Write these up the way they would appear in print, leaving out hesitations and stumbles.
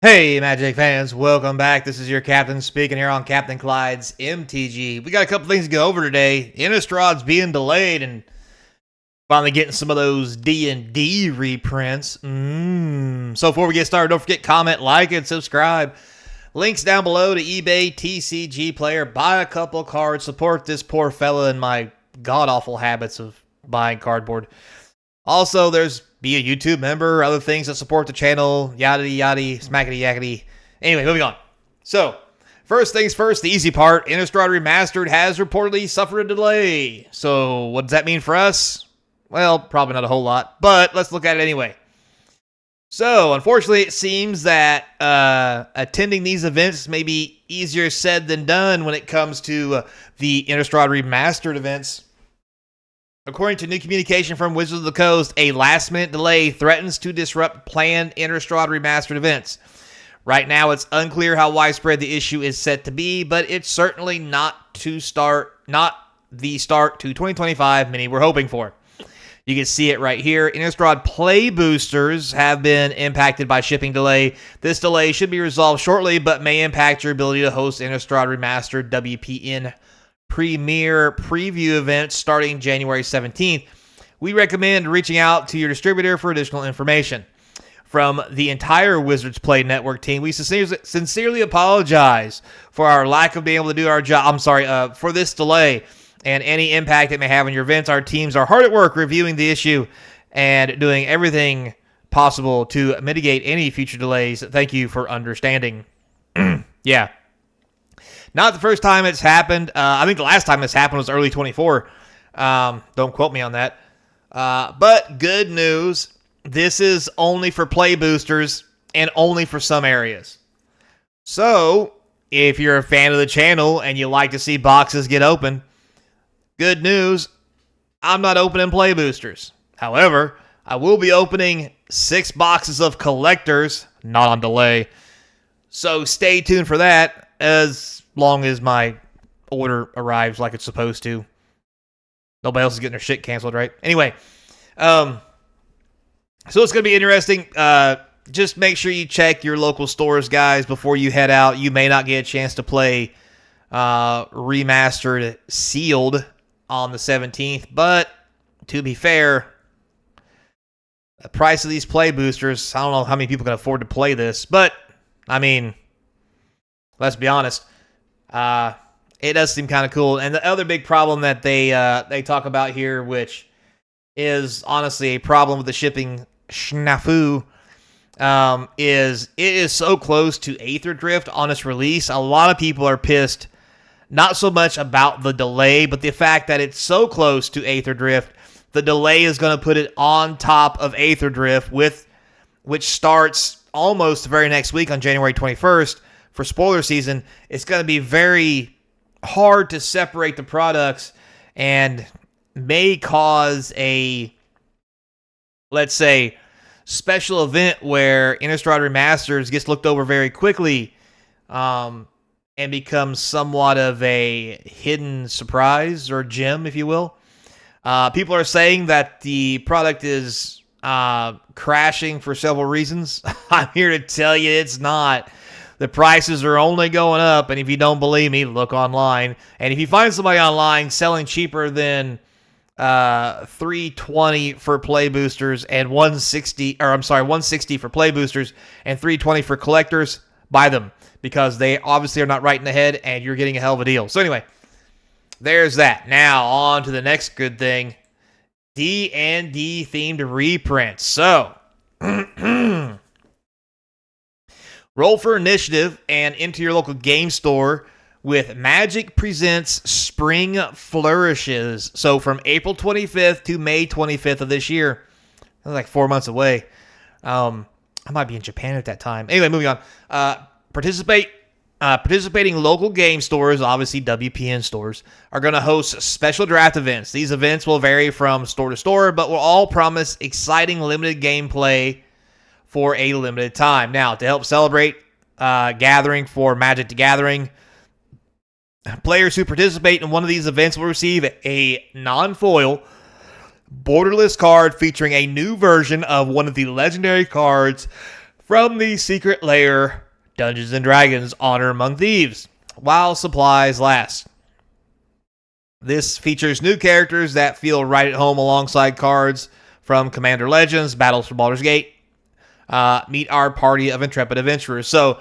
Hey Magic fans, welcome back. This is your captain speaking here on CapnclydesMTG. We got a couple things to go over today. Innistrad's being delayed and finally getting some of those D&D reprints. So before we get started, don't forget, comment, like, and subscribe. Links down below to eBay, TCG Player. Buy a couple cards. Support this poor fella and my god-awful habits of buying cardboard. Also, there's be a YouTube member, other things that support the channel, yada yada, smackety yakety. Anyway, moving on. So, first things first, the easy part. Innistrad Remastered has reportedly suffered a delay. So, what does that mean for us? Well, probably not a whole lot, but let's look at it anyway. So, unfortunately, it seems that attending these events may be easier said than done when it comes to the Innistrad Remastered events. According to new communication from Wizards of the Coast, a last-minute delay threatens to disrupt planned Innistrad Remastered events. Right now, it's unclear how widespread the issue is set to be, but it's certainly not the start to 2025 many we're hoping for. You can see it right here. Innistrad play boosters have been impacted by shipping delay. This delay should be resolved shortly, but may impact your ability to host Innistrad Remastered WPN Premier preview event starting January 17th. We recommend reaching out to your distributor for additional information. From the entire Wizards Play Network team, we sincerely apologize for our lack of being able to do our job. For this delay and any impact it may have on your events. Our teams are hard at work reviewing the issue and doing everything possible to mitigate any future delays. Thank you for understanding. Yeah. Not the first time it's happened. I think the last time this happened was early 24. Don't quote me on that. But good news. This is only for play boosters and only for some areas. So, if you're a fan of the channel and you like to see boxes get open, good news. I'm not opening play boosters. However, I will be opening 6 boxes of collectors, not on delay. So, stay tuned for that as long as my order arrives like it's supposed to. Nobody else is getting their shit canceled, right? Anyway, so it's going to be interesting. Just make sure you check your local stores, guys, before you head out. You may not get a chance to play Remastered Sealed on the 17th, but to be fair, the price of these play boosters, I don't know how many people can afford to play this, but, I mean, let's be honest. It does seem kind of cool. And the other big problem that they talk about here, which is honestly a problem with the shipping snafu, is it is so close to Aether Drift on its release. A lot of people are pissed, not so much about the delay, but the fact that it's so close to Aether Drift. The delay is going to put it on top of Aether Drift, which starts almost the very next week on January 21st. For spoiler season. It's going to be very hard to separate the products and may cause a, let's say, special event where Innistrad Remastered gets looked over very quickly and becomes somewhat of a hidden surprise or gem, if you will. People are saying that the product is crashing for several reasons. I'm here to tell you it's not. The prices are only going up, and if you don't believe me, look online. And if you find somebody online selling cheaper than $320 for play boosters and $160 for play boosters and $320 for collectors, buy them because they obviously are not right in the head, and you're getting a hell of a deal. So anyway, there's that. Now on to the next good thing: D&D themed reprints. So. Roll for initiative and enter your local game store with Magic Presents Spring Flourishes. So from April 25th to May 25th of this year. That's like 4 months away. I might be in Japan at that time. Anyway, moving on. Participating local game stores, obviously WPN stores, are going to host special draft events. These events will vary from store to store, but will all promise exciting limited gameplay for a limited time. Now, to help celebrate gathering for Magic the Gathering, players who participate in one of these events will receive a non-foil borderless card featuring a new version of one of the legendary cards From the Secret Lair, Dungeons & Dragons Honor Among Thieves, while supplies last. This features new characters that feel right at home alongside cards from Commander Legends, Battles for Baldur's Gate. Meet our party of intrepid adventurers. So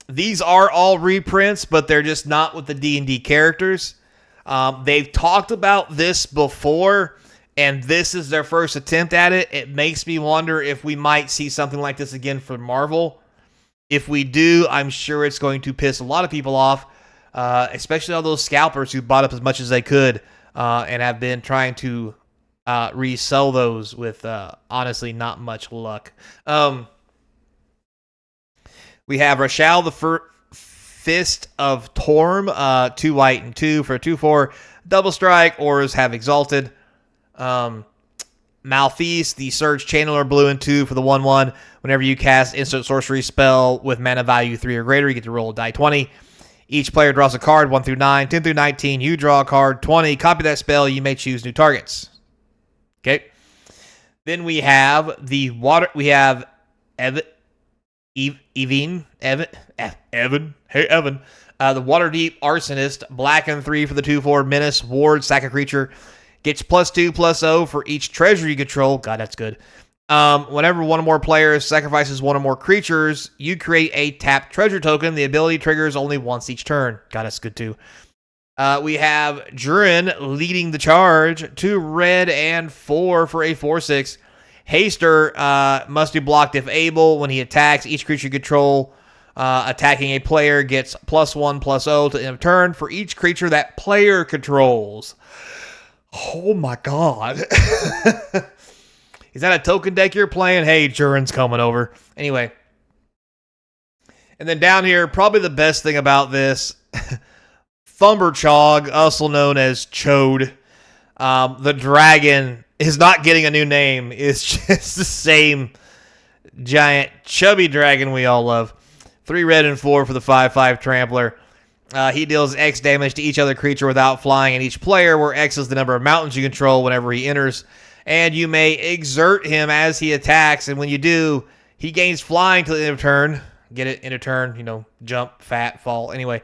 these are all reprints, but they're just not with the D&D characters. They've talked about this before, and this is their first attempt at it. It makes me wonder if we might see something like this again for Marvel. If we do, I'm sure it's going to piss a lot of people off, especially all those scalpers who bought up as much as they could and have been trying to resell those with, honestly, not much luck. We have Rashal the Fist of Torm, 2 white and 2 for a 2/4. Double strike, auras have exalted. Malfeast, the Surge Channeler, blue and 2 for the 1/1. Whenever you cast instant sorcery spell with mana value 3 or greater, you get to roll a die 20. Each player draws a card 1 through 9. 10 through 19, you draw a card 20. Copy that spell. You may choose new targets. Okay. Then we have the water. We have Evan. Hey, Evan. The Waterdeep Arsonist, black and 3 for the 2/4. Menace, ward, sack a creature. Gets +2/+0 for each treasure you control. God, that's good. Whenever one or more players sacrifices one or more creatures, you create a tapped treasure token. The ability triggers only once each turn. God, that's good too. We have Druin leading the charge. 2 red and 4 for a 4/6. Haster must be blocked if able. When he attacks, each creature you control attacking a player gets +1/+0 to the end of turn for each creature that player controls. Oh my God. Is that a token deck you're playing? Hey, Jurin's coming over. Anyway. And then down here, probably the best thing about this, Thumberchog, also known as Chode. The dragon is not getting a new name. It's just the same giant chubby dragon we all love. 3 red and 4 for the 5/5 Trampler. He deals X damage to each other creature without flying and each player, where X is the number of mountains you control whenever he enters. And you may exert him as he attacks, and when you do, he gains flying till the end of turn. Get it? End of turn, jump, fat, fall. Anyway.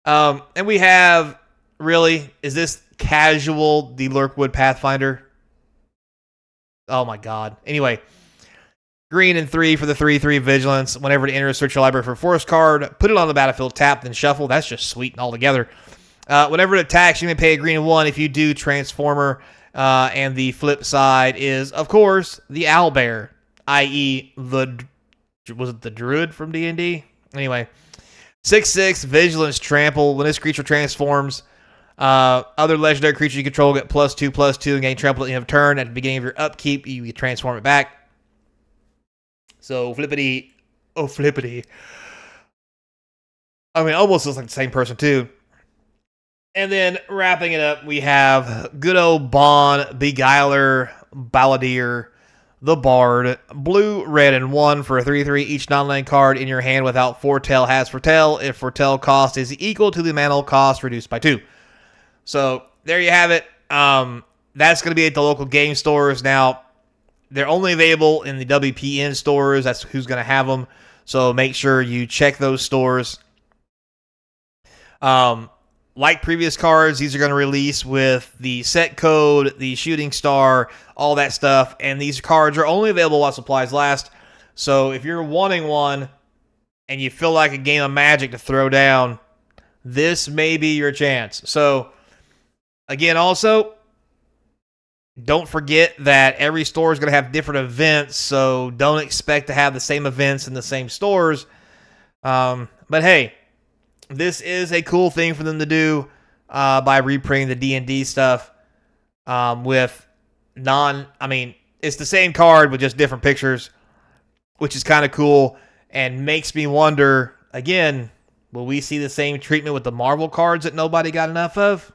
And we have, really, is this casual, the Lurkwood Pathfinder? Oh my God. Anyway. Green and 3 for the 3/3 Vigilance. Whenever it enters, search your library for a forest card. Put it on the battlefield, tap, then shuffle. That's just sweet altogether. Whenever it attacks, you may pay a green and 1. If you do, Transformer. And the flip side is, of course, the Owlbear, i.e. was it the Druid from D&D? Anyway. 6/6 Vigilance Trample. When this creature transforms, other legendary creature you control get +2/+2 and gain trample at the end of turn. At the beginning of your upkeep, you transform it back. So, flippity. Oh, flippity. I mean, almost looks like the same person, too. And then, wrapping it up, we have good old Bon, Beguiler, Balladeer, the Bard, blue, red, and 1 for a 3/3. Each non-land card in your hand without foretell has foretell. If foretell cost is equal to the mana cost, reduced by 2. So, there you have it. That's going to be at the local game stores. Now, they're only available in the WPN stores. That's who's going to have them. So, make sure you check those stores. Like previous cards, these are going to release with the set code, the shooting star, all that stuff. And these cards are only available while supplies last. So if you're wanting one and you feel like a game of Magic to throw down, this may be your chance. So again, also, don't forget that every store is going to have different events. So don't expect to have the same events in the same stores. But hey, this is a cool thing for them to do by reprinting the D&D stuff with it's the same card with just different pictures, which is kind of cool and makes me wonder, again, will we see the same treatment with the Marvel cards that nobody got enough of?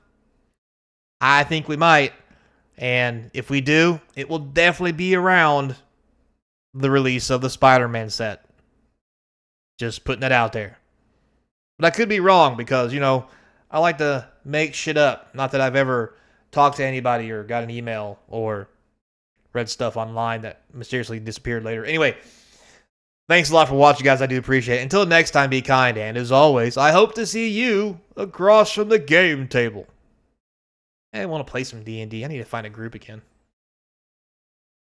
I think we might. And if we do, it will definitely be around the release of the Spider-Man set. Just putting that out there. But I could be wrong because, I like to make shit up. Not that I've ever talked to anybody or got an email or read stuff online that mysteriously disappeared later. Anyway, Thanks a lot for watching, guys. I do appreciate it. Until next time, be kind, and as always, I hope to see you across from the game table. I want to play some D&D. I need to find a group again.